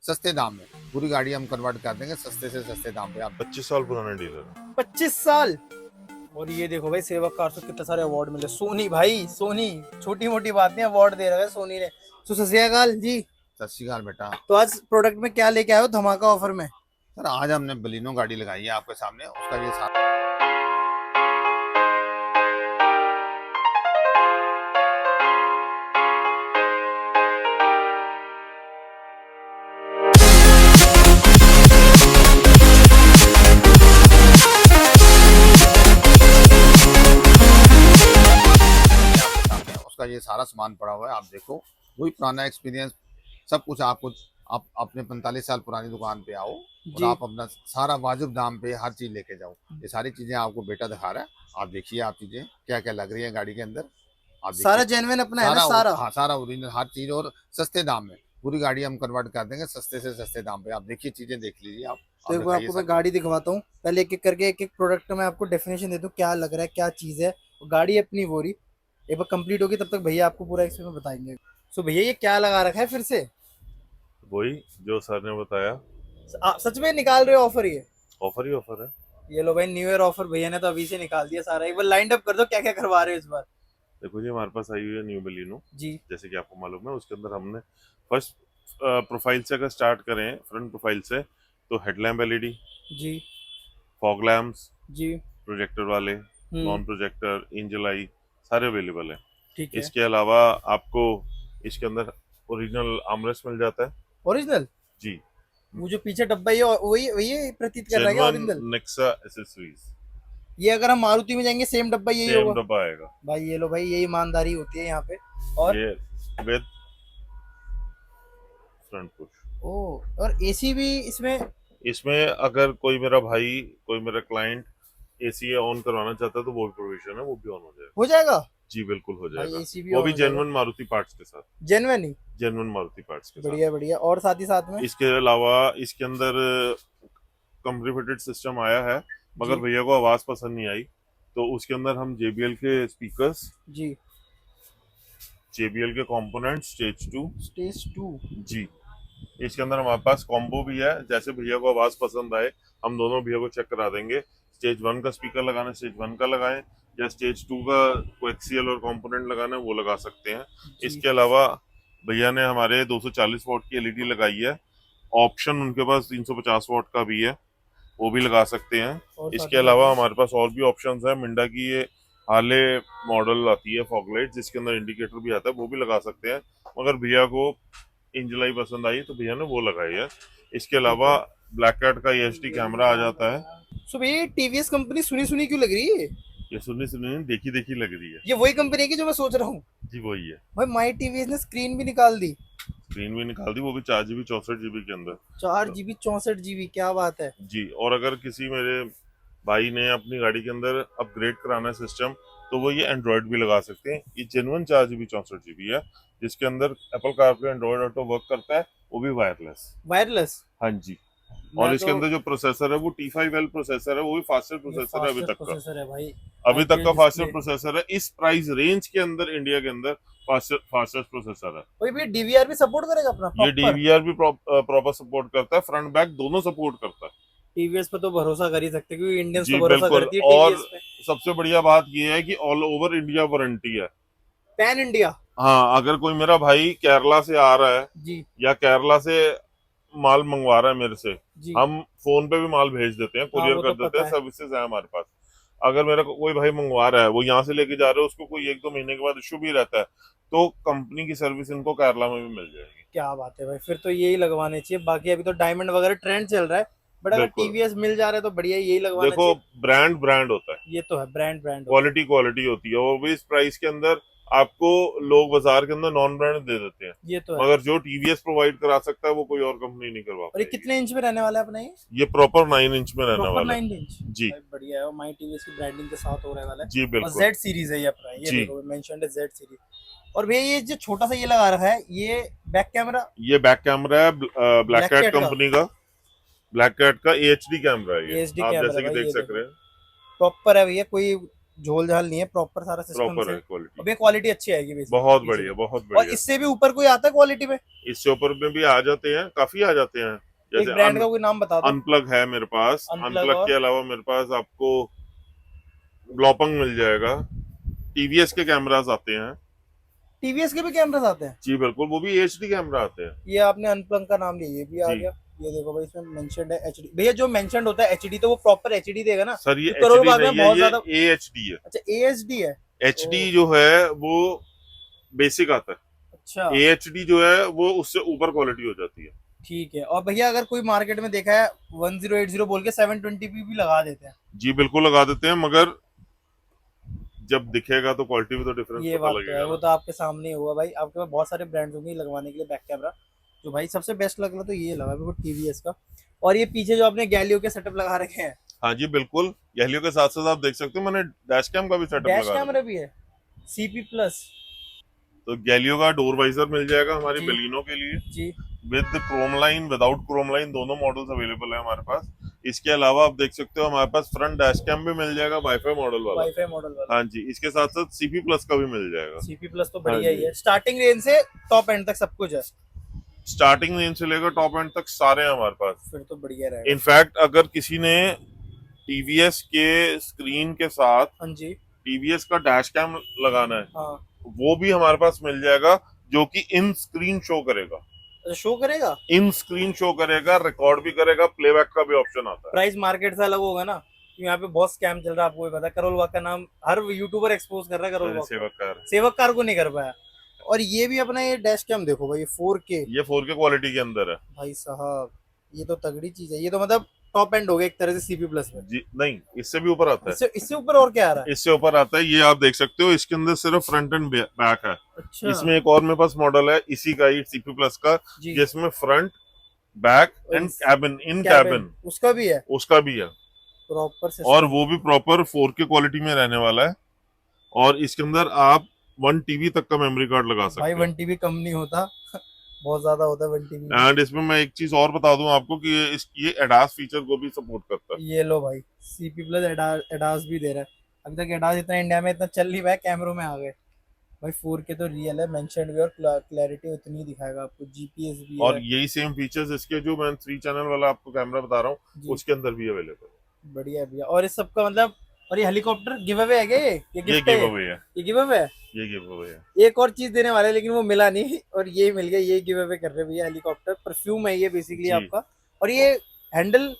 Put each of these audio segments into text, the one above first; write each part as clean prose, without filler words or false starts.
सस्ते दाम में पूरी गाड़ी हम कन्वर्ट कर देंगे, सस्ते से सस्ते दाम पे। आप 25 साल पुराना डीलर है। 25 साल। और ये देखो भाई, सेवक कार से कितने सारे अवार्ड मिले। सोनी भाई, सोनी छोटी मोटी बात नहीं, अवार्ड दे रहा है सोनी ने। तो सत श्री अकाल जी। सत श्री अकाल बेटा। तो आज प्रोडक्ट में क्या लेके आए हो धमाका ऑफर में? सर आज हमने बलिनो गाड़ी लगाई है आपके सामने, उसका ये सारा ये सारा सामान पड़ा हुआ है। आप देखो, वही पुराना एक्सपीरियंस सब कुछ आपको, आप अपने 45 साल पुरानी दुकान पे आओ और आप अपना सारा वाजिब दाम पे हर चीज लेके जाओ। ये सारी चीजें आपको बेटा दिखा रहा है। आप देखिए, आप चीजें क्या क्या लग रही है गाड़ी के अंदर। आप सारा जेन्युइन अपना है ना? सारा हाँ, सारा ओरिजिनल हर चीज, और सस्ते दाम में पूरी गाड़ी हम कन्वर्ट कर देंगे, सस्ते से सस्ते दाम पे। आप देखिए, चीजें देख लीजिए आप। तो एक बार आपको मैं गाड़ी दिखवाता हूँ। पहले एक एक करके एक एक प्रोडक्ट में आपको डेफिनेशन देता हूँ, क्या लग रहा है, क्या चीज है। गाड़ी अपनी वो रही, एक बार कंप्लीट होगी तब तक भैया आपको पूरा इसमें बताएंगे। सो भैया ये क्या लगा रखा है फिर से? वही जो सर ने बताया। सच में निकाल रहे हो ऑफर? ये ऑफर ही ऑफर है। ये लो भाई, न्यू ईयर ऑफर भैया ने तो अभी से निकाल दिया सारा। एक बार लाइंड अप कर दो, क्या क्या करवा रहे हो इस बार। देखो जी, हमारे पास आई हुई है न्यू बलिनो जी। जैसे कि आपको मालूम है। उसके अंदर हमने फर्स्ट प्रोफाइल से अगर स्टार्ट करें, फ्रंट प्रोफाइल से, तो हेडलैम्प एलईडी जी। फॉग लैम्प्स जी। प्रोजेक्टर वाले, नॉन प्रोजेक्टर, एंजल आई, सारे अवेलेबल है। ठीक है। इसके अलावा आपको इसके अंदर ओरिजिनल आर्मरेस्ट मिल जाता है। ओरिजिनल? जी। वो जो पीछे डब्बा ये वही वही प्रतीत कर रहा है ओरिजिनल नेक्सा एसेसरीज। ये अगर हम मारुति में जाएंगे सेम डब्बा यही होगा? सेम डब्बा आएगा भाई। ये लो भाई, ये ईमानदारी होती है यहाँ पे। और ये विद फ्रंट पुश। ओ, और एसी भी इसमें? इसमें अगर कोई मेरा भाई, कोई मेरा क्लाइंट एसी ऑन करवाना चाहता है तो वो भी प्रोविजन है, वो भी ऑन हो जाएगा। हो जाएगा? जी बिल्कुल हो जाएगा। एसी भी वो भी जेन्युइन मारुति पार्ट्स के साथ। जेन्युइन ही? जेन्युइन मारुति पार्ट्स के साथ। बढ़िया बढ़िया। और साथ ही साथ में इसके अलावा इसके अंदर कंपनी फिटेड सिस्टम आया है, मगर भैया को आवाज पसंद नहीं आई, तो उसके अंदर हम JBL के स्पीकर्स, जी, JBL के कंपोनेंट स्टेज 2 जी, इसके अंदर हमारे पास कॉम्बो भी है। जैसे भैया को आवाज पसंद आए, हम दोनों भैया को चेक करा देंगे। स्टेज 1 का स्पीकर लगाना, स्टेज 1 का लगाएं, या स्टेज 2 का कोएक्सियल और कंपोनेंट लगाना है, वो लगा सकते हैं। इसके अलावा भैया ने हमारे 240 वॉट की एलईडी लगाई है। ऑप्शन उनके पास 350 वॉट का भी है, वो भी लगा सकते हैं। इसके अलावा हमारे पास और भी ऑप्शंस है। मिंडा की ये हाले मॉडल आती है फॉगलाइट, जिसके अंदर इंडिकेटर भी आता है, वो भी लगा सकते हैं। मगर भैया को एंजल आई पसंद आई तो भैया ने वो लगाई है। इसके अलावा ब्लैक कैट का EHD कैमरा आ जाता है। सो भैया टीवीएस कंपनी सुनी सुनी क्यों लग रही है? ये सुनी सुनी देखी देखी लग रही है। ये वही कंपनी है कि जो मैं सोच रहा हूँ? जी वही है भाई। माई टीवीएस ने स्क्रीन भी निकाल दी। स्क्रीन भी निकाल दी, वो भी 4GB 64GB के अंदर। 4GB 64GB, क्या बात है जी। और अगर किसी मेरे भाई ने अपनी गाड़ी के अंदर अपग्रेड कराना है सिस्टम, तो वो ये एंड्रॉइड भी लगा सकते हैं। ये जेन्युइन 4GB 64GB है, जिसके अंदर Apple CarPlay Android auto work करता है, वो भी वायरलेस। हाँ जी। और इसके अंदर जो प्रोसेसर है वो T5L प्रोसेसर है, वो भी फास्टर प्रोसेसर है अभी तक का। भाई। अभी तक का फास्टर प्रोसेसर है इस प्राइस रेंज के अंदर, इंडिया के अंदर फास्टर प्रोसेसर है। भाई भैया DVR भी सपोर्ट करेगा अपना? ये DVR भी प्रॉपर सपोर्ट करता है, फ्रंट बैक दोनों सपोर्ट करता है। टीवीएस पे तो भरोसा कर ही सकते हैं, क्योंकि इंडियंस जी तो भरोसा बिल्कुल। करती है और टीवीएस पे। सबसे बढ़िया बात ये है कि ऑल ओवर इंडिया वारंटी है। Pan India? हाँ, अगर कोई मेरा भाई केरला से आ रहा है जी, या केरला से माल मंगवा रहा है मेरे से, जी। हम फोन पे भी माल भेज देते हैं, कुरियर वो कर तो देते हैं, पता है। सर्विसेज है हमारे पास। अगर मेरा कोई भाई मंगवा रहा है, वो यहाँ से लेके जा रहे हो, उसको कोई 1-2 महीने के बाद इशू भी रहता है, तो कंपनी की सर्विस इनको केरला में भी मिल जाएगी। क्या बात है भाई, फिर तो यही लगवाने चाहिए। बाकी अभी तो डायमंड वगैरह ट्रेंड चल रहा है, बट अगर बिल्कुल। टीवीएस मिल जा रहा है तो बढ़िया, यही लगवाना देखो, चाहिए। ब्रांड होता है, ये तो है, ब्रांड होता है। क्वालिटी होती है। और भी इस प्राइस के अंदर आपको लोग बाजार के अंदर नॉन ब्रांड दे देते हैं, ये तो है। मगर जो TVS प्रोवाइड करा सकता है वो कोई और कंपनी नहीं करवा और ये पाएगी। कितने इंच में रहने वाला है अपना ये प्रॉपर 9 इंच में रहने प्रॉपर वाला है। 9 इंच? जी भाई बढ़िया है। और माई टीवीएस की ब्रांडिंग के साथ हो रहा है। जी और बिल्कुल। जेड सीरीज है ये अपना, ये जी। देखो मेंशन्ड है जेड सीरीज। और भैया ये जो छोटा सा ये लगा रखा है, ये बैक कैमरा? ये बैक कैमरा है ब्लैक कैट का। कंपनी का। ब्लैक कैट का HD कैमरा है ये, HD आप कैमरा जैसे कि भाई, देख ये सक रहे हैं। प्रॉपर है भैया, कोई झोल झाल नहीं है, प्रॉपर सारा सिस्टम प्रॉपर से। है क्वालिटी, अब ये क्वालिटी अच्छी आएगी बेसिकली। बहुत बढ़िया, बहुत और बढ़िया। इससे भी ऊपर कोई आता है क्वालिटी में? इससे ऊपर में भी आ जाते हैं, काफी आ जाते हैं। एक जैसे ब्रांड का कोई नाम बता दो। अनप्लग है मेरे पास, अनप्लग अनप्लग और के अलावा मेरे पास आपको ग्लोपंग मिल जाएगा। टीवीएस के कैमरास आते हैं। टीवीएस के भी कैमरास आते हैं? जी बिल्कुल, वो भी एचडी कैमरा आते हैं। ये आपने अनप्लग का नाम लिया, ये भी आ जी गया। ये देखो भाई, इसमें मेंशन्ड है एचडी। भैया जो मेंशन्ड होता है एचडी, तो वो प्रॉपर एचडी देगा ना? सर ये क्योंकि करोल एचडी बाग में नहीं है, बहुत ये ज्यादा। एएचडी है। अच्छा, एएचडी है। एचडी ओ, जो है वो बेसिक आता है, अच्छा एएचडी जो है वो उससे ऊपर क्वालिटी हो जाती है। ठीक है। और भैया अगर कोई मार्केट में देखा है 1080 बोल के 720p भी लगा देते हैं। जी बिल्कुल लगा देते हैं, मगर जब दिखेगा तो क्वालिटी में तो डिफरेंस ये पता बात तो है, लगेगा वो ना। तो आपके सामने ही होगा भाई। आपके पास बहुत सारे ब्रांड्स होंगे लगवाने के लिए बैक कैमरा। तो भाई सबसे बेस्ट लग रहा तो ये लगा मेरे को टीवीएस का। और ये पीछे जो आपने गैलियो के सेटअप लगा रखे हैं, हाँ जी बिल्कुल, गैलियो के साथ साथ आप देख सकते हो मैंने डैश कैम का भी सेटअप डैश लगा रखा कैमरा है। भी है, सीपी प्लस। तो गैलियो का डोर वाइजर मिल जाएगा हमारी जी। बलिनो के लिए, जी। With chrome line, without chrome line, दोनों मॉडल्स अवेलेबल है हमारे पास। इसके अलावा आप देख सकते हो हमारे पास फ्रंट डैश कैम भी मिल जाएगा, वाईफाई मॉडल वाला। वाईफाई मॉडल वाला। हाँ जी, इसके साथ साथ सीपी प्लस का भी मिल जाएगा। सीपी प्लस तो हाँ बढ़िया ही जी। है। स्टार्टिंग रेंज से टॉप एंड तक सब कुछ है। स्टार्टिंग रेंज से लेकर टॉप एंड तक सारे हैं हमारे पास। फिर तो बढ़िया रहेगा। इनफैक्ट अगर किसी ने टीवीएस के स्क्रीन के साथ हाँ जी। टीवीएस का डैश कैम लगाना है, हाँ, वो भी हमारे पास मिल जाएगा, जो कि इन स्क्रीन शो करेगा। अच्छा शो करेगा? इन स्क्रीन शो करेगा, रिकॉर्ड भी करेगा, प्लेबैक का भी ऑप्शन आता है। प्राइस मार्केट से अलग होगा ना? क्योंकि यहाँ पे बहुत स्कैम चल रहा है, आपको भी पता है। करोल बाग का नाम हर यूट्यूबर एक्सपोज कर रहा है, करोल बाग को। सेवक कार, सेवक कार को नहीं कर पाया। और ये भी अपना ये डैश कैम देखो भाई, 4K। ये 4K क्वालिटी के अंदर है। भाई साहब, ये तो तगड़ी चीज है। ये तो मतलब टॉप एंड हो गया एक तरह से सीपी प्लस में। जी नहीं, इससे भी ऊपर आता है। इससे ऊपर और क्या आ रहा है? इससे ऊपर आता है, ये आप देख सकते हो, इसके अंदर सिर्फ फ्रंट एंड बैक है। अच्छा इसमें एक और मेरे पास मॉडल है इसी का ही, सीपी प्लस का, जी। जिसमें front, back and cabin, in cabin उसका भी है, उसका भी है। प्रॉपर से। और वो भी प्रॉपर 4K क्वालिटी में रहने वाला है। और इसके अंदर आप 1 TB तक का मेमोरी कार्ड लगा सकते भाई हैं। 1 TB कम नहीं होता बहुत ज्यादा होता है 1 TB। एंड इसमें मैं एक चीज और बता दूं आपको कि ये एडास फीचर को भी सपोर्ट करता है। ये लो भाई, सीपी प्लस एडास भी दे रहा है। अभी तक एडास इतना इंडिया में इतना चल नहीं पाया, कैमरों में आ गए भाई। 4K तो रियल है, मेंशन्ड भी, और क्लैरिटी उतनी दिखाएगा आपको। जीपीएस भी और है। यही सेम फीचर्स इसके जो मैं 3 चैनल वाला आपको कैमरा बता रहा हूँ जी। उसके अंदर भी अवेलेबल है। बढ़िया भैया। और इस सब का मतलब, और ये हेलीकॉप्टर गिव अवे है क्या? ये ये गिफ्ट है? गिव अवे है, ये गिव अवे है। ये गिव अवे है। एक और चीज देने वाले लेकिन वो मिला नहीं, और ये मिल गया। ये गिव अवे कर रहे हैं भैया, हेलीकॉप्टर परफ्यूम है ये बेसिकली जी। आपका। और ये हैंडल,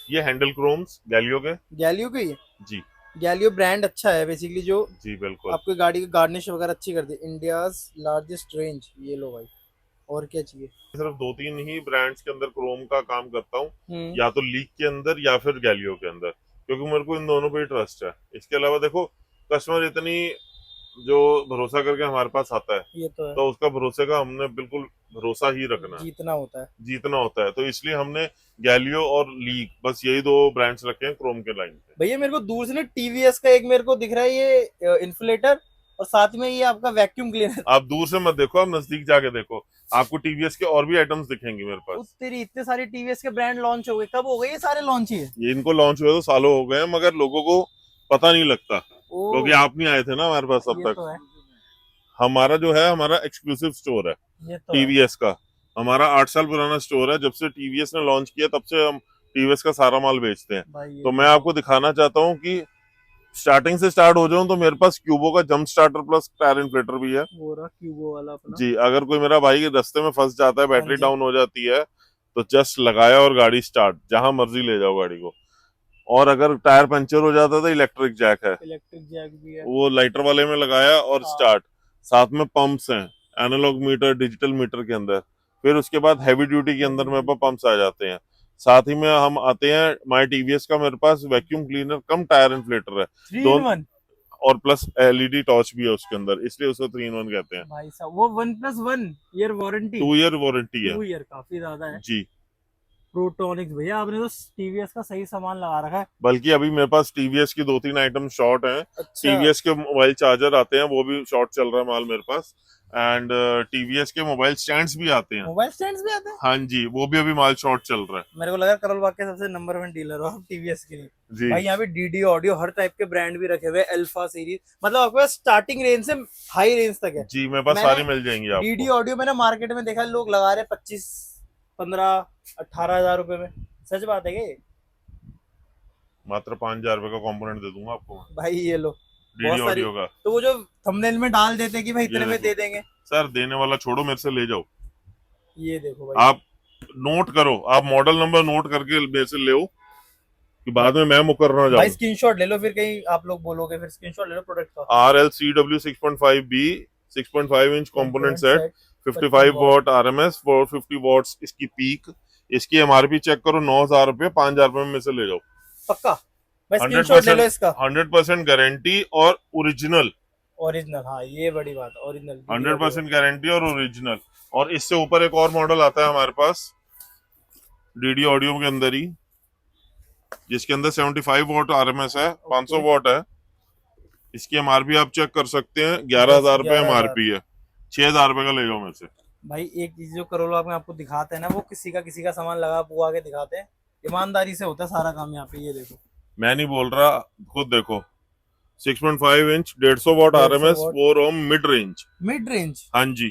ये हैंडल क्रोम्स गैलियो के। गैलियो की है। जी गैलियो ब्रांड अच्छा है बेसिकली, जो जी बिल्कुल। आपकी गाड़ी की गार्निश वगैरह अच्छी कर दी। इंडियाज लार्जेस्ट रेंज, ये लो भाई, और क्या चाहिए? सिर्फ 2-3 ही ब्रांड्स के अंदर क्रोम का काम करता हूँ, हम्म। या तो लीक के अंदर या फिर गैलियो के अंदर, क्योंकि मेरे को इन दोनों पे ही ट्रस्ट है। इसके अलावा देखो, कस्टमर इतनी जो भरोसा करके हमारे पास आता है, ये तो है, तो उसका भरोसे का हमने बिल्कुल भरोसा ही रखना है, जीतना होता है। जीतना होता है। तो इसलिए हमने गैलियो और लीक, बस यही 2 ब्रांड्स रखे हैं क्रोम के लाइन पे। भैया मेरे को दूर से ना टीवीएस का एक मेरे को दिख रहा है ये इन्फ्लेटर, और साथ में ये आपका वैक्यूम क्लीनर। आप दूर से मत देखो, आप नजदीक जाके देखो, आपको टीवीएस के और भी आइटम्स दिखेंगे मेरे पास। तेरी इतने सारे टीवीएस के ब्रांड लॉन्च हो गए, कब हो गए ये सारे लॉन्च? ये इनको लॉन्च हुए तो सालों हो गए हैं, मगर लोगों को पता नहीं लगता, क्योंकि आप नहीं आए थे ना हमारे पास अब ये तक। तो है, हमारा जो है, हमारा एक्सक्लूसिव स्टोर है ये तो है। टीवीएस का। हमारा 8 साल पुराना स्टोर है, जब से टीवीएस ने लॉन्च किया तब से हम टीवीएस का सारा माल बेचते हैं। भाई ये तो मैं आपको दिखाना चाहता हूँ कि स्टार्टिंग से स्टार्ट हो जाऊं तो मेरे पास क्यूबो का jump starter plus tyre inflator भी है। वो रहा क्यूबो वाला अपना। जी, अगर कोई मेरा भाई रास्ते में फंस जाता है, बैटरी हाँ जी। डाउन हो जाती है, तो जस्ट लगाया और गाड़ी स्टार्ट, जहां मर्जी ले जाओ गाड़ी को। और अगर टायर पंचर हो जाता है तो इलेक्ट्रिक जैक है, इलेक्ट्रिक जैक भी है। वो लाइटर वाले में लगाया और हाँ। स्टार्ट। साथ में पंप्स हैं, एनालॉग मीटर, डिजिटल मीटर के अंदर। फिर उसके बाद हैवी ड्यूटी के अंदर मेरे पास पंप्स आ जाते हैं। साथ ही में हम आते हैं, माई टीवीएस का मेरे पास वैक्यूम क्लीनर कम टायर इन्फ्लेटर है, 3 in 1 और प्लस एलईडी टॉर्च भी है उसके अंदर, इसलिए उसको 3 in 1 कहते हैं। भाई साहब। वो 1+1 ईयर वारंटी, 2 ईयर वारंटी है 2 ईयर काफी ज्यादा है। जी। प्रोटोनिक्स भैया, आपने तो टीवीएस का सही सामान लगा रखा है। बल्कि अभी मेरे पास टीवीएस की 2-3 आइटम शॉर्ट हैं। अच्छा। टीवीएस के मोबाइल चार्जर आते हैं, वो भी शॉर्ट चल रहा है माल मेरे पास। एंड टीवीएस के मोबाइल स्टैंड्स भी आते हैं। मोबाइल स्टैंड्स भी आते हैं? हाँ जी, वो भी अभी माल शॉर्ट चल रहा है। मेरे को लगा करोल बाग के सबसे नंबर 1 डीलर हो आप टीवीएस के लिए। जी भाई यहाँ पे डीडी ऑडियो हर टाइप के ब्रांड भी रखे हुए हैं, अल्फा सीरीज, मतलब आपके पास स्टार्टिंग रेंज से हाई रेंज तक है। जी, मेरे पास मैंने सारी मिल जाएंगी डीडी आपको। ऑडियो मैंने मार्केट में देखा लोग लगा रहे 25, 15, 18 हजार रुपए में। सच बात है क्या ये? मात्र 5,000 रुपए का कंपोनेंट दे दूंगा आपको मैं, भाई ये लो डीडी बहुत सारी। ऑडियो का। तो वो जो थंबनेल में डाल देते हैं कि भाई ये इतने में देखो। दे देंगे। सर देने वाला छोड़ो, मेरे से ले जाओ। ये देखो भाई, आप नोट करो, आप मॉडल नंबर नोट करके मेरे से ले कि बाद में मैं मुकर्रर भाई जाऊं। स्क्रीनशॉट ले लो, फिर कहीं आप लोग बोलोगे, फिर स्क्रीनशॉट ले लो प्रोडक्ट का। RLCW 6.5B 6.5 inch component set, 55 watt RMS, 450 watts इसकी पीक। इसकी MRP चेक करो, 9,000 रुपए, 5,000 रुपए में से ले जाओ। पक्का भाई स्क्रीनशॉट ले लो इसका। 100% गारंटी और ओरिजिनल। ओरिजिनल, हाँ ये बड़ी बात, ओरिजिनल 100% गारंटी और ओरिजिनल। और इससे ऊपर एक और मॉडल आता है हमारे पास डीडी ऑडियो के अंदर ही, जिसके अंदर 75 वॉट RMS है, 500 वॉट है। इसकी MRP आप चेक कर सकते हैं, 11,000 रुपए 11,000 MRP है। 6,000 रुपए का ले जाओ मेरे से। भाई एक चीज जो करोल बाग में आपको दिखाते हैं ना, वो किसी का सामान लगा पुआ के दिखाते हैं। ईमानदारी से होता है सारा काम यहाँ पे। ये देखो, मैं नहीं बोल रहा, खुद देखो। 6.5 inch 150 watt 150 RMS, watt. 4 ohm mid range. Mid range. हाँ जी,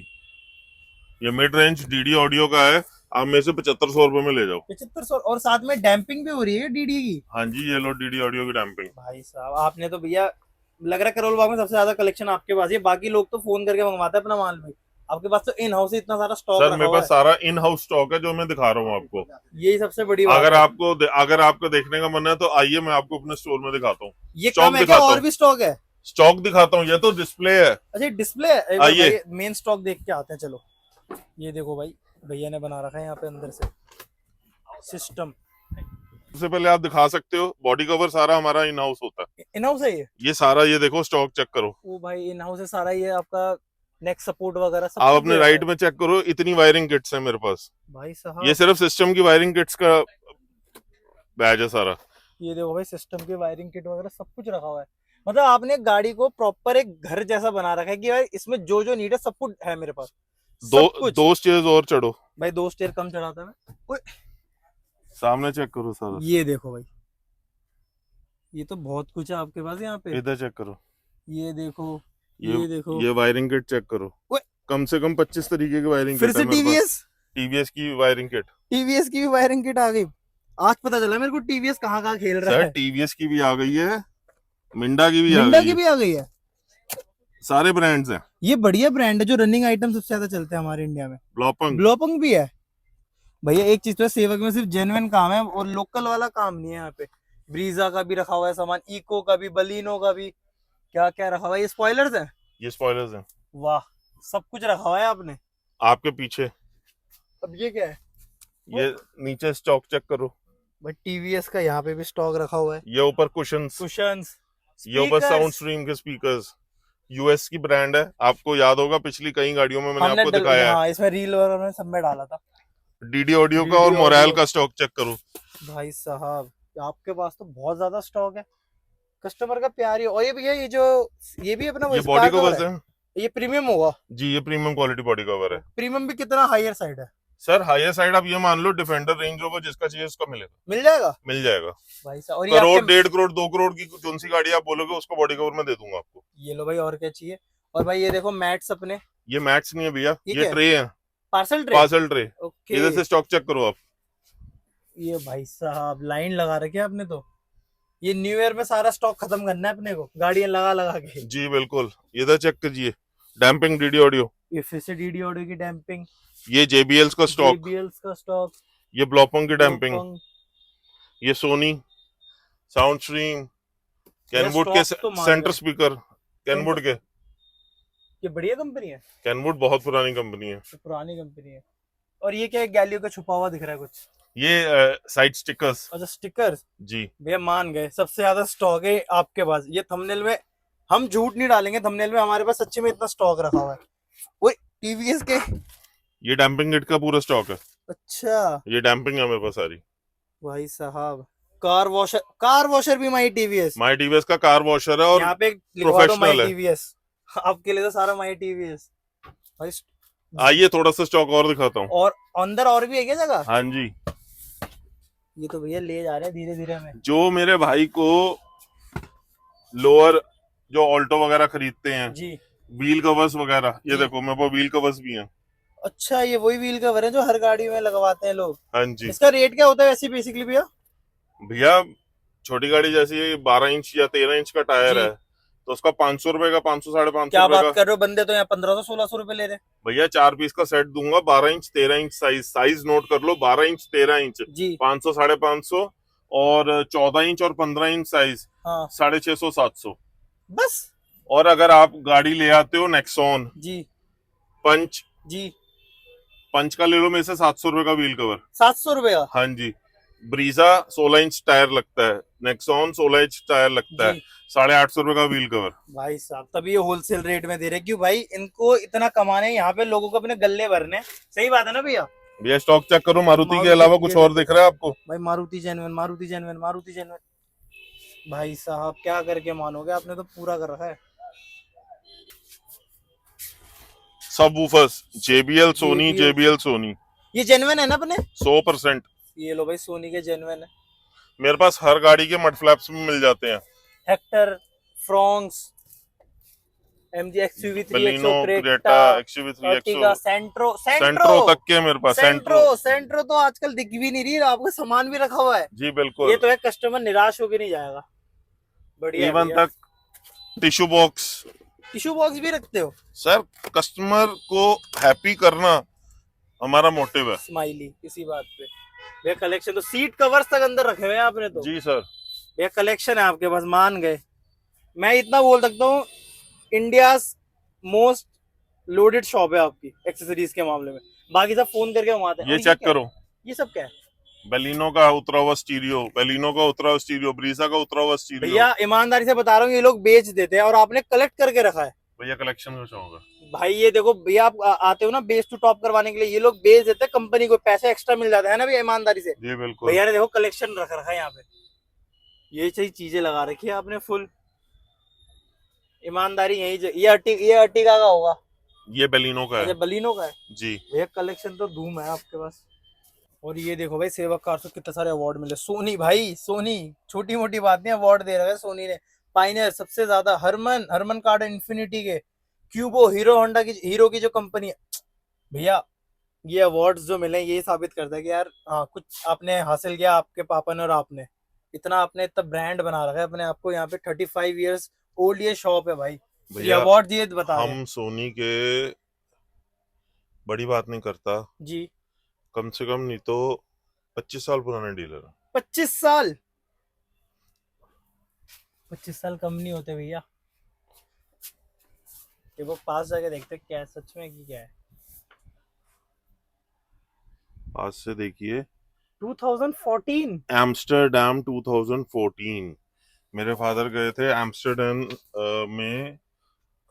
ये मिड रेंज डीडी ऑडियो का है। आप मेरे से 7500 रुपए में ले जाओ। 7500, और साथ में डैम्पिंग भी हो रही है डीडी की। हाँ जी, ये लो डीडी ऑडियो की डैम्पिंग। भाई साहब आपने तो भैया, लग रहा है करोल बाग में सबसे ज्यादा कलेक्शन आपके पास ही है। बाकी लोग तो फोन करके मंगवाते हैं अपना माल भाई, आपके पास तो इन हाउस इतना सारा स्टॉक सर रखा मेरे हुआ पास सारा इन हाउस स्टॉक है जो मैं दिखा रहा हूँ आपको। है। यही सबसे बड़ी बात अगर है। आपको देखने का मन है तो आइए, मैं आपको अपने स्टोर में दिखाता हूँ। ये स्टॉक कम है क्या, दिखाता और हूँ। भी स्टॉक है? स्टॉक दिखाता हूँ, ये तो डिस्प्ले है। अच्छा डिस्प्ले है। आइए। मेन स्टॉक देख के आते हैं चलो। ये देखो भाई, भैया ने बना रखा है यहाँ पे अंदर से सिस्टम। सबसे पहले आप दिखा सकते हो, बॉडी कवर सारा हमारा इन हाउस होता है। इन हाउस है ये? ये सारा, ये देखो स्टॉक चेक करो। वो भाई इन हाउस है सारा, ये आपका नेक सपोर्ट वगैरह सब आप कुछ अपने दिया राइट है। में चेक करो, इतनी वायरिंग किट्स है मेरे पास। भाई साहब ये सिर्फ सिस्टम की वायरिंग किट्स का बैच है सारा। ये देखो भाई, सिस्टम की वायरिंग किट वगैरह सब कुछ रखा हुआ है। मतलब आपने गाड़ी को प्रॉपर एक घर जैसा बना रखा है कि भाई इसमें जो जो नीड है सब कुछ है मेरे पास। सब कुछ। दो स्टेयर्स और चढ़ो। भाई 2 स्टेयर कम चढ़ाता है। सामने चेक करो सारा। ये देखो भाई, ये तो बहुत कुछ है आपके पास यहाँ पे। इधर चेक करो। ये देखो, ये देखो, ये वायरिंग किट चेक करो। ओए। कम से कम 25 तरीके की वायरिंग फिर किट से है मेरे पास। टीवीएस की वायरिंग किट। टीवीएस की भी वायरिंग किट आ गई। आज पता चला मेरे को टीवीएस कहाँ कहाँ खेल रहा सर है। टीवीएस की भी आ गई है, मिंडा की भी आ मिंडा गई की है। भी आ गई है। सारे ब्रांड्स हैं। ये बढ़िया ब्रांड है, जो रनिंग आइटम सबसे ज्यादा चलते हैं हमारे इंडिया में। ब्लॉपंग। ब्लोपंग भी है। भैया एक चीज तो है, सेवक में सिर्फ जेन्युइन काम है और लोकल वाला काम नहीं है यहाँ पे। ब्रीजा का भी रखा हुआ है सामान, इको का भी, बलिनो का भी, क्या क्या रखा हुआ है। ये स्पॉयलर्स हैं। ये स्पॉयलर्स हैं। वाह, सब कुछ रखा हुआ है आपने। आपके पीछे अब ये क्या है? ये नीचे स्टॉक चेक करो। भाई टीवीएस का यहाँ पे भी स्टॉक रखा हुआ है। ये ऊपर कुशंस, कुशंस, ये ऊपर साउंड स्ट्रीम के स्पीकर्स। यूएस की ब्रांड है, आपको याद होगा पिछली कई गाड़ियों में मैंने आपको दिखाया है। हाँ, इसमें रील वगैरह में सब में डाला था। डीडी ऑडियो का और DD मोराल ऑडियो। का स्टॉक चेक करो। भाई साहब आपके पास तो बहुत ज्यादा स्टॉक है, कस्टमर का प्यार ही। और ये भैया, ये भी अपना ये बॉडी कवर्स है। ये प्रीमियम होगा? जी, ये प्रीमियम क्वालिटी बॉडी कवर है। प्रीमियम भी कितना हायर साइड है? सर हायर साइड आप ये मान लो, डिफेंडर रेंज रोवर जिसका चाहिए उसका मिलेगा। मिल जाएगा मिल जाएगा। भाई साहब। और ये करोड़, आपके, 1.5 करोड़, 2 करोड़ की कौन सी गाड़ी आप बोलोगे उसको बॉडी कवर में दे दूंगा आपको। ये लो भाई, और क्या चाहिए। और भाई ये देखो मैट्स अपने, ये मैट्स नहीं है भैया, ये ये क्या है? ट्रे है, parcel tray. Parcel tray. Okay. इधर से स्टॉक चेक करो आप। ये भाई साहब लाइन लगा रखी है आपने तो। ये न्यू ईयर में सारा स्टॉक खत्म करना है अपने को, गाड़ियां लगा लगा के। जी बिल्कुल, इधर चेक कीजिए। Damping DD audio. ये फिर से डीडी ऑडियो की डैम्पिंग। ये JBLs का स्टॉक। JBLs का स्टॉक। ये ब्लॉपंग की डैम्पिंग। Blopeng। ये सोनी साउंड स्ट्रीम, कैनवुड के स्टॉक तो मान सेंटर लो। स्पीकर, कैनवुड के। ये बढ़िया कंपनी है। कैनवुड बहुत पुरानी कंपनी है। ये पुरानी कंपनी है। और ये क्या है, गैलियो का छुपा हुआ दिख रहा है कुछ? ये साइड स्टिकर्स। अच्छा स्टिकर्स। जी भैया मान गए, सबसे ज्यादा स्टॉक है आपके पास। ये थंबनेल में हम झूठ नहीं डालेंगे, थंबनेल में हमारे पास सच्ची में इतना स्टॉक रखा हुआ है। वो टीवीएस के। ये डैम्पिंग किट का पूरा स्टॉक है। अच्छा ये डैम्पिंग है मेरे पास सारी। भाई साहब, कार वॉशर भी माई टीवीएस। माई टीवीएस का कार वॉशर है और यहाँ पे लिखवा दो माई प्रोफेशनल है। टीवीएस। आपके लिए तो सारा माई टीवीएस। भाई आइए थोड़ा सा स्टॉक और दिखाता हूँ। और अंदर और भी है क्या जगह? हाँ जी, ये तो भैया ले जा रहे हैं धीरे धीरे हमें। जो मेरे भाई को लोअर जो ऑल्टो वगैरह खरीदते हैं, जी। व्हील कवर्स वगैरह, ये जी। देखो मेरे पास व्हील कवर्स भी हैं। अच्छा, ये वही व्हील कवर है जो हर गाड़ी में लगवाते हैं लोग। हाँ जी इसका रेट क्या होता है वैसे बेसिकली भैया? भैया, छोटी गाड़ी जैसी 12 इंच या 13 इंच का टायर जी। है तो उसका 500 रुपए का, 500 साढ़े 500 क्या रुपए बात का। कर रहे हो, बंदे तो यहाँ 1500-1600 रुपए ले रहे हैं। भैया 4 पीस का सेट दूंगा, 12 इंच 13 इंच साइज नोट कर लो, 12 इंच 13 इंच जी। 500 साढ़े 500, और 14 इंच और 15 इंच साइज हाँ 650 700। बस। और अगर आप गाड़ी ले आते हो नेक्सॉन जी। पंच, जी। पंच का ले लो मेरे से 700 रुपए का व्हील कवर। 700 रुपए का? हाँ जी। ब्रीजा 16 इंच टायर लगता है, नेक्सॉन 16 इंच टायर लगता है, जी। 850 रुपए का व्हील कवर। भाई साहब तभी ये होलसेल रेट में दे रहे, क्यों भाई? इनको इतना कमाने, यहाँ पे लोगों को अपने गल्ले भरने। सही बात है ना भैया? भैया स्टॉक चेक करो, मारुति के मारुति, अलावा ये कुछ और दिख रहा है आपको? भाई Maruti genuine, Maruti genuine, Maruti genuine. भाई साहब क्या करके मानोगे, आपने तो पूरा कर रखा है। सब woofers JBL Sony, JBL JBL Sony ये जेन्युइन है ना अपने? 100%। ये लो भाई, सोनी के जेन्युइन है। मेरे पास हर गाड़ी के मड फ्लैप्स में मिल जाते हैं। Hector, Fronx, MG XUV 3XO, Baleno, Creta, Creta, XUV 3XO, Ertiga, Santro Santro तक के मेरे पास। सेंट्रो तो आजकल दिख भी नहीं रही, आपका सामान भी रखा हुआ है। जी बिल्कुल। ये तो है, कस्टमर निराश होके नहीं जाएगा। बढ़िया। इवन तक टिश्यू बॉक्स। टिश्यू बॉक्स भी रखते हो? सर, कस्टमर को हैप्पी करना हमारा मोटिव है। स्माइली इसी बात पे। भैया कलेक्शन तो सीट कवर्स तक अंदर रखे हुए हैं आपने तो। जी सर। भैया कलेक्शन है आपके पास, मान गए। मैं इतना बोल सकता हूँ, इंडिया मोस्ट लोडेड शॉप है आपकी एक्सेसरीज के मामले में। बाकी सब फोन करके घुमाते हैं। ये और चेक क्या है? करो, ये सब क्या है? बेलिनो का उतरा हुआ स्टीरियो, बेलिनो का उतरा हुआ स्टीरियो, ब्रीजा का उतरा हुआ स्टीरियो। भैया ईमानदारी से बता रहा हूँ, ये लोग बेच देते हैं और आपने कलेक्ट करके रखा है। भैया कलेक्शन का शौक है। भाई ये देखो भैया, आप आते हो ना बेस टू टॉप करवाने के लिए, ये लोग बेच देते हैं, कंपनी को पैसे एक्स्ट्रा मिल जाता है ना भैया, ईमानदारी से। जी बिल्कुल। भैया ने देखो कलेक्शन रख रखा है यहाँ पे, ये सही चीजें लगा रखी है आपने फुल। ईमानदारी यही। ये अर्टिगा का होगा? ये बेलिनो का अच्छा है बलिनो का है। जी। भैया कलेक्शन तो धूम है आपके पास। और ये देखो भाई, सेवक कार से कितने सारे अवार्ड मिले। सोनी, भाई सोनी छोटी मोटी बात नहीं, अवार्ड दे रहा है सोनी ने। पाइनियर सबसे ज्यादा, हरमन कार्ड इन्फिनिटी के, क्यूबो, हीरो होंडा की, हीरो की जो कंपनी है। भैया ये अवार्ड्स जो मिले, ये साबित करता है कि यार हाँ कुछ आपने हासिल किया, आपके पापा ने और आपने। इतना ब्रांड बना रखा है अपने आप को। यहाँ पे 35 इयर्स ओल्ड ये शॉप है भाई। ये भैया अवार्ड ये बता रहे हैं। हम सोनी के बड़ी बात नहीं करता, जी। कम से कम नहीं तो 25 साल पुराने डीलर हैं। 25 साल? 25 साल कम नहीं होते भैया। ये वो पास जाके देखते क्या है सच में कि क्या है। आज से देखिए 2014 एम्स्टरडम 2014 मेरे फादर गए थे एम्स्टरडम में,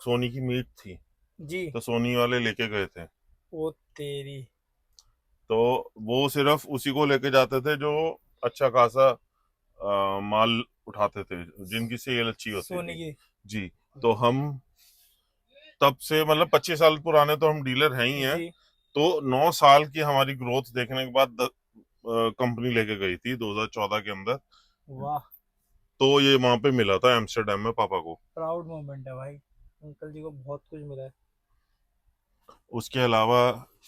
सोनी की मीट थी जी। तो सोनी वाले लेके गए थे। ओ तेरी। तो वो सिर्फ उसी को लेके जाते थे जो अच्छा खासा माल उठाते थे, जिनकी सेल अच्छी होती सोनी थी। की। जी। तो हम तब से मतलब 25 साल पुराने तो हम डीलर हैं ही हैं। जी। तो 9 साल की हमारी ग्रोथ देखने के बाद कंपनी लेके गई थी 2014 के अंदर। वाह, तो ये वहां पे मिला था एम्स्टरडम में पापा को। प्राउड मोमेंट है भाई, अंकल जी को बहुत कुछ मिला है। उसके अलावा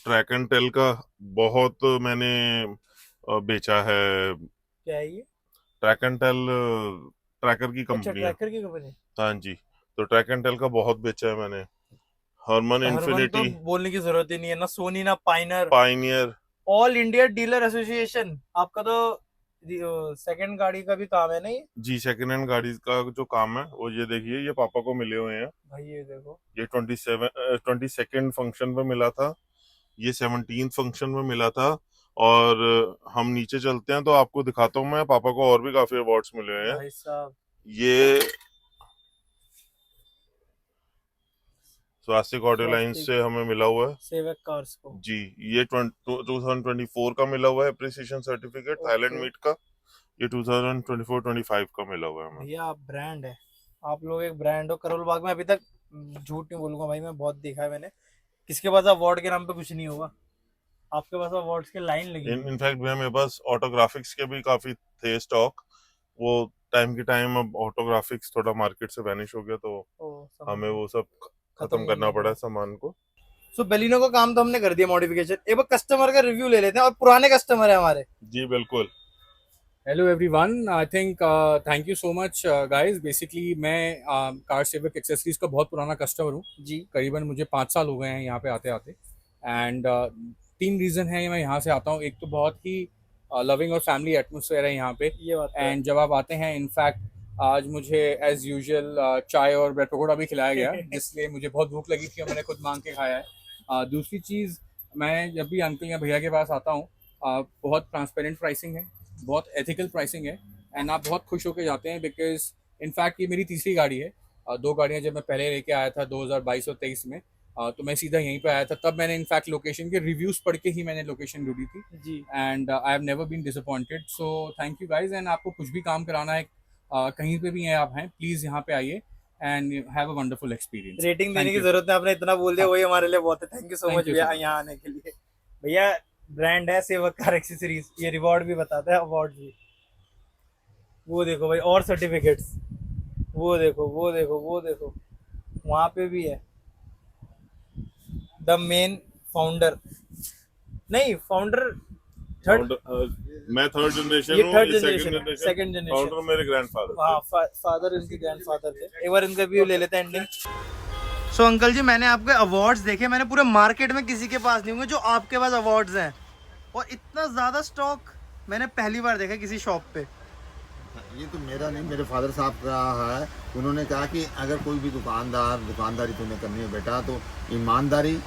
ट्रैक एंड टेल का बहुत मैंने बेचा है। क्या है ये? ट्रैक एंड टेल ट्रैकर की अच्छा, कंपनी है। ट्रैकर की कंपनी। हाँ जी। तो ट्रैक एंड टेल का बहुत बेचा है मैंने। हरमन हरमन तो इन्फिनिटी, बोलने की जरूरत ही नहीं है, ना सोनी ना Pioneer. Pioneer, all India dealer association. आपका तो सेकंड गाड़ी का भी काम है ना ये? जी सेकंड हैंड गाड़ी का जो काम है वो ये देखिए, ये पापा को मिले हुए हैं। भाई ये देखो। ये 22nd फंक्शन पे मिला था, ये 17th फंक्शन में मिला था। और हम नीचे चलते हैं तो आपको दिखाता हूँ मैं, पापा को और भी काफी अवार्ड्स मिले हुए हैं। भाई साहब ये स्वास्तिक ऑडियो लाइन स्वास्तिक। से हमें मिला हुआ है सेवक कार्स को। जी। ये 2024 का मिला हुआ है अप्रिसिएशन सर्टिफिकेट थाईलैंड मीट का। ये 2024-25 का मिला हुआ है हमें। भैया आप ब्रांड है, आप लोग एक ब्रांड हो। करोल बाग में अभी तक झूठ नहीं बोलूंगा भाई, मैं बहुत देखा है मैंने। किसके पास अवार्ड के नाम पे कुछ नहीं होगा, आपके पास अवार्ड्स के लाइन लगी। इनफैक्ट भैया मेरे पास ऑटोग्राफिक्स के भी काफी थे स्टॉक, वो टाइम की टाइम अब ऑटोग्राफिक्स थोड़ा मार्केट से वैनिश हो गया, तो हमें वो सब खत्म करना पड़ा सामान को। सो बेलिनो का काम तो हमने कर दिया मॉडिफिकेशन, एक बार कस्टमर का रिव्यू ले लेते हैं, और पुराने कस्टमर है हमारे। जी बिल्कुल। Hello everyone, I think thank you so much guys. Basically मैं कार सेवक एक्सेसरीज का बहुत पुराना कस्टमर हूँ जी। करीबन मुझे 5 साल हो गए हैं यहाँ पे आते आते। एंड 3 रीज़न है मैं यहाँ से आता हूँ। एक तो बहुत ही लविंग और फैमिली एटमोसफेयर है यहाँ पे, ये बात है। एंड जब आप आते हैं, इनफैक्ट आज मुझे एज यूजुअल चाय और ब्रेड पकौड़ा भी खिलाया गया जिसलिए मुझे बहुत भूख लगी थी और मैंने खुद मांग के खाया है। दूसरी चीज़, मैं जब भी अंकल या भैया के पास आता हूँ, बहुत ट्रांसपेरेंट प्राइसिंग है, बहुत एथिकल प्राइसिंग है, एंड आप बहुत खुश होकर जाते हैं बिकॉज इनफैक्ट ये मेरी तीसरी गाड़ी है। 2 गाड़ियाँ जब मैं पहले लेके आया था 2022 और 23 में, तो मैं सीधा यहीं पे आया था। तब मैंने इनफैक्ट लोकेशन के रिव्यूज़ पढ़ के ही मैंने लोकेशन ढूंढी थी, जी। And I have never been disappointed. So thank you guys. And आपको कुछ भी काम कराना है, कहीं पे भी आप हैं, प्लीज़ यहाँ पे आइए and have a wonderful experience. Rating देने Thank की you. जरूरत है, आपने इतना बोल दिया, वही हमारे लिए बहुत है। Thank you so Thank much you भैया so much. यहाँ आने के लिए। भैया ब्रांड है सेवक कार एक्सेसरीज, ये रिवॉर्ड भी बताता है, अवार्ड भी। वो देखो भाई, और सर्टिफिकेट्स, वो देखो वो देखो वो देखो, वहां पे भी है द मेन फाउंडर, नहीं फाउंडर थर्ड, मैं थर्ड जनरेशन ये हूँ, थर्ड ये जनरेशन, सेकंड जनरेशन। फाउंडर मेरे ग्रैंडफादर। हाँ, फादर इनके ग्रैंडफादर थे। एक बार इनका व्यू ले लेते हैं एंडिंग। सो अंकल जी, मैंने आपके अवार्ड्स देखे, मैंने पूरे मार्केट में किसी के पास नहीं होंगे जो आपके पास अवार्ड्स हैं, और इतना ज़्यादा स्टॉक मैंने पहली बार देखा किसी शॉप पे। ये तो मेरा नहीं, मेरे फादर साहब का है। उन्होंने कहा कि अगर कोई भी दुकानदारी तूने करनी है बेटा, तो ईमानदारी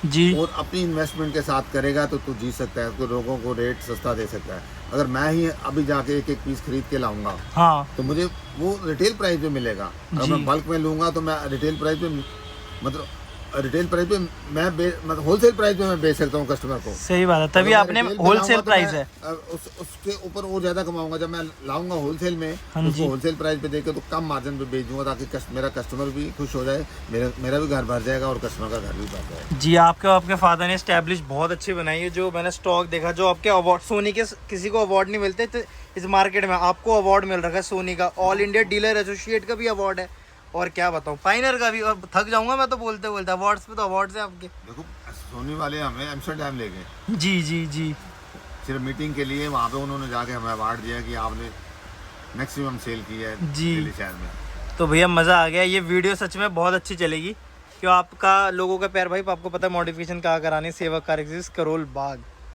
जी। और अपनी इन्वेस्टमेंट के साथ करेगा तो तू जीत सकता है, तो लोगों को रेट सस्ता दे सकता है। अगर मैं ही अभी जाके एक पीस खरीद के लाऊंगा, हाँ, तो मुझे वो रिटेल प्राइस पे मिलेगा। अगर मैं बल्क में लूंगा तो मैं रिटेल प्राइस पे, मतलब रिटेल प्राइस पे मतलब होलसेल प्राइस पे मैं बेच सकता हूँ कस्टमर को। सही बात है, तभी अगर मैं आपने रिटेल पे होलसेल लाऊंगा तो प्राइस मैं, है। उसके ऊपर और ज्यादा कमाऊंगा। जब मैं लाऊंगा होलसेल में, हाँ उसको जी। होलसेल प्राइस पे देकर तो कम मार्जिन पे बेच दूंगा, ताकि मेरा कस्टमर भी खुश हो जाए, मेरा भी घर भर जाएगा और कस्टमर का घर भी भर जाएगा। जी, आपके फादर ने एस्टैब्लिश बहुत अच्छी बनाई है। जो मैंने स्टॉक देखा, जो आपके अवार्ड, सोनी के किसी को अवार्ड नहीं मिलते, तो इस मार्केट में आपको अवार्ड मिल रखा है सोनी का, ऑल इंडिया डीलर एसोसिएट का भी अवार्ड है, और क्या बताऊं, पाइनर का भी। और थक जाऊंगा मैं तो बोलते बोलते, अवार्ड्स पे तो अवार्ड्स है आपके। देखो, सोनी वाले हमें एम्स्टरडैम ले गए जी जी जी। सिर्फ मीटिंग के लिए। वहाँ पे उन्होंने जाके हमें अवार्ड दिया कि आपने मैक्सिमम सेल की है जी। दिल्ली शहर में। तो भैया मज़ा आ गया। ये वीडियो सच में बहुत अच्छी चलेगी, क्यों आपका लोगों का प्यार भाई, आपको पता है मॉडिफिकेशन कहाँ करानी, सेवक कार एक्सेसरीज, करोल बाग।